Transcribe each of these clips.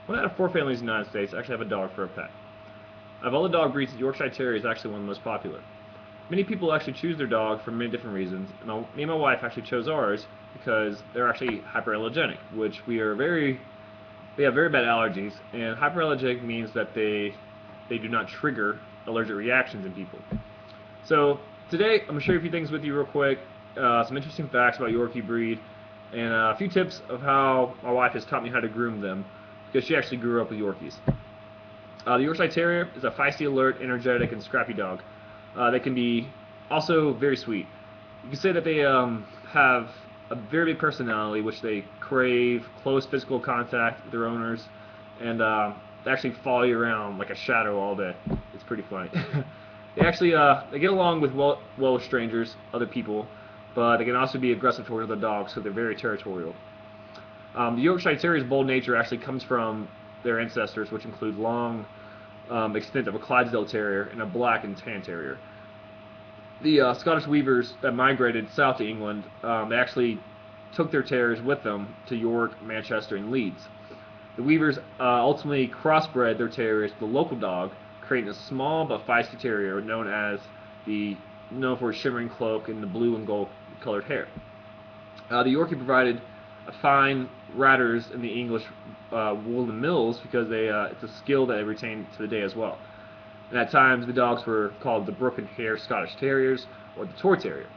One out of 4 families in the United States actually have a dog for a pet. Of all the dog breeds, the Yorkshire Terrier is actually one of the most popular. Many people actually choose their dog for many different reasons, and me and my wife actually chose ours because they're actually hyperallergenic, which we have very bad allergies, and hyperallergenic means that they do not trigger allergic reactions in people. So today I'm gonna share a few things with you real quick, some interesting facts about Yorkie breed, and a few tips of how my wife has taught me how to groom them because she actually grew up with Yorkies. The Yorkshire Terrier is a feisty, alert, energetic, and scrappy dog. They can be also very sweet. You can say that they have a very big personality, which they crave close physical contact with their owners, and they actually follow you around like a shadow all day. It's pretty funny. They get along with well with strangers, other people, but they can also be aggressive towards other dogs, so they're very territorial. The Yorkshire Terrier's bold nature actually comes from their ancestors, which include long extent of a Clydesdale Terrier and a Black and Tan Terrier. The Scottish weavers that migrated south to England, they actually took their terriers with them to York, Manchester, and Leeds. The weavers ultimately crossbred their terriers to the local dog, creating a small but feisty terrier known for its shimmering cloak and the blue and gold colored hair. The Yorkie provided a fine ratters in the English woolen mills because it's a skill that they retain to the day as well. And at times the dogs were called the Brook and Hare Scottish Terriers or the Tor Terrier.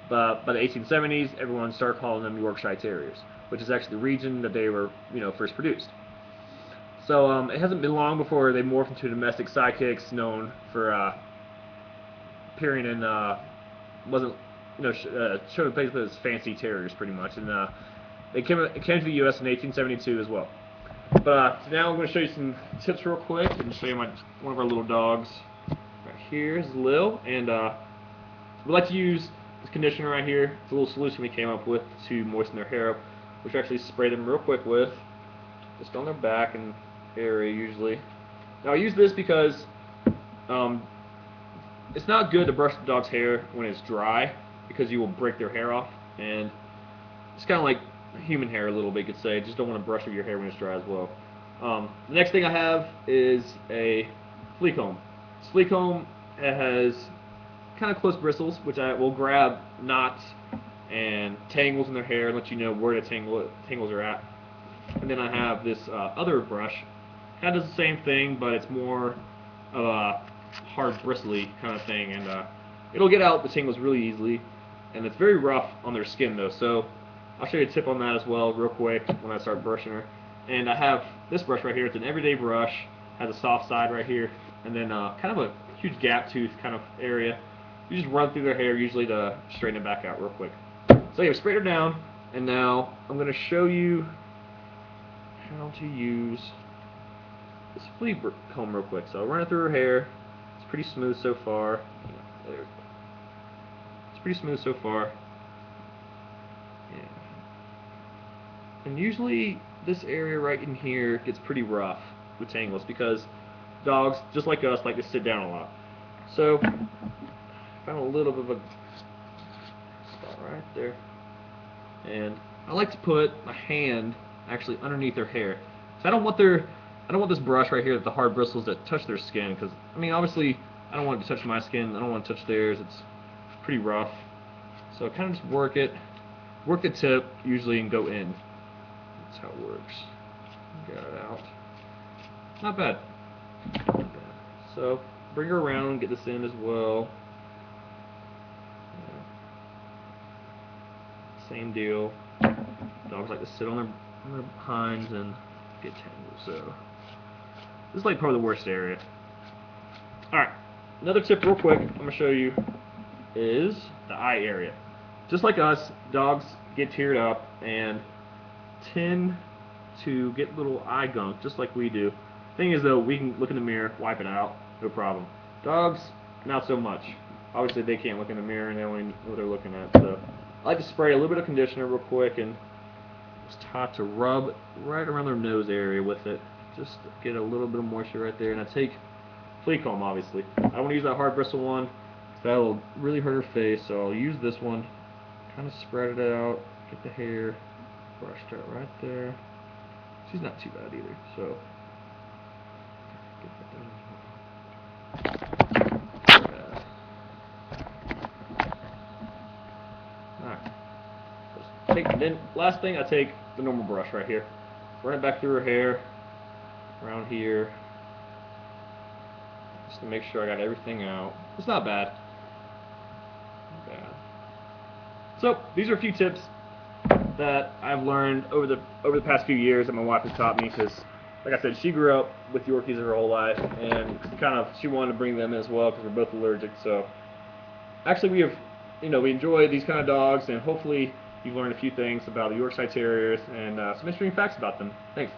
But by the 1870s, everyone started calling them Yorkshire Terriers, which is actually the region that they were first produced. So it hasn't been long before they morphed into domestic sidekicks known for appearing in wasn't showed face as fancy terriers pretty much, and they came to the U.S. in 1872 as well. But now I'm going to show you some tips real quick and show you one of our little dogs right here. This is Lil, and we like to use this conditioner right here. It's a little solution we came up with to moisten their hair up, which we actually spray them real quick with, just on their back and area usually. Now I use this because it's not good to brush the dog's hair when it's dry because you will break their hair off, and it's kind of like human hair a little bit, you could say. Just don't want to brush up your hair when it's dry as well. The next thing I have is a flea comb. This flea comb has kind of close bristles, which I will grab knots and tangles in their hair and let you know where the tangles are at. And then I have this other brush. Kind of does the same thing, but it's more of a hard bristly kind of thing, and it'll get out the tangles really easily. And it's very rough on their skin though, so I'll show you a tip on that as well real quick when I start brushing her. And I have this brush right here. It's an everyday brush. Has a soft side right here, and then kind of a huge gap tooth kind of area. You just run through their hair usually to straighten it back out real quick. So yeah, sprayed her down, and now I'm going to show you how to use this flea comb real quick. So I'll run it through her hair. It's pretty smooth so far. There we go. It's pretty smooth so far. Yeah. And usually this area right in here gets pretty rough with tangles because dogs, just like us, like to sit down a lot. So found a little bit of a spot right there, and I like to put my hand actually underneath their hair. So I don't want this brush right here, the hard bristles that touch their skin, because I mean obviously I don't want it to touch my skin. I don't want to touch theirs. It's pretty rough. So I kind of just work the tip usually, and go in. That's how it works. Got it out. Not bad. Not bad. So bring her around, get this in as well. Same deal. Dogs like to sit on their hinds and get tangled. So this is like probably the worst area. Alright, another tip real quick I'm going to show you is the eye area. Just like us, dogs get teared up and tend to get little eye gunk just like we do. Thing is though, we can look in the mirror, wipe it out, no problem. Dogs, not so much. Obviously they can't look in the mirror and they only know what they're looking at. So I like to spray a little bit of conditioner real quick and just try to rub right around their nose area with it. Just to get a little bit of moisture right there. And I take flea comb, obviously. I don't want to use that hard bristle one. That will really hurt her face, so I'll use this one. Kind of spread it out, get the hair brushed out right there. It's she's not too bad either. So. Alright. Then last thing, I take the normal brush right here, run it back through her hair, around here, just to make sure I got everything out. It's not bad. Not bad. So these are a few tips that I've learned over the past few years that my wife has taught me, because, like I said, she grew up with Yorkies her whole life, and she wanted to bring them in as well because we're both allergic. So actually, we enjoy these kind of dogs, and hopefully you've learned a few things about the Yorkshire Terriers and some interesting facts about them. Thanks.